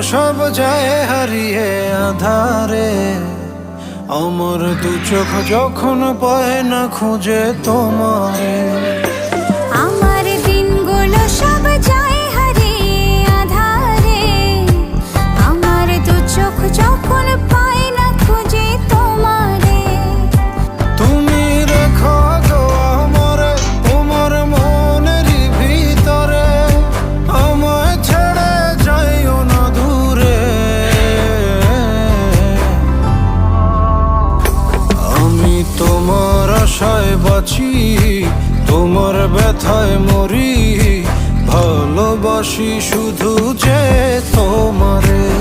সব যায় হারিয়ে আধারে, আমার দু চোখ যখন পায় না খুঁজে তোমারে। আমার দিনগুলো সব যায় হারিয়ে আঁধারে, আমার দু চোখ যখন পায় না খুঁজে তোমারে। তুমি রেখো গো আমারে তোমার মনেরই ভিতরে, আমায় ছেড়ে যাইও না দূরে। আমি তোমার আশায় বাঁচি, তোমার ব্যথায় মরি, ভালোবাসি শুধু যে তোমারে।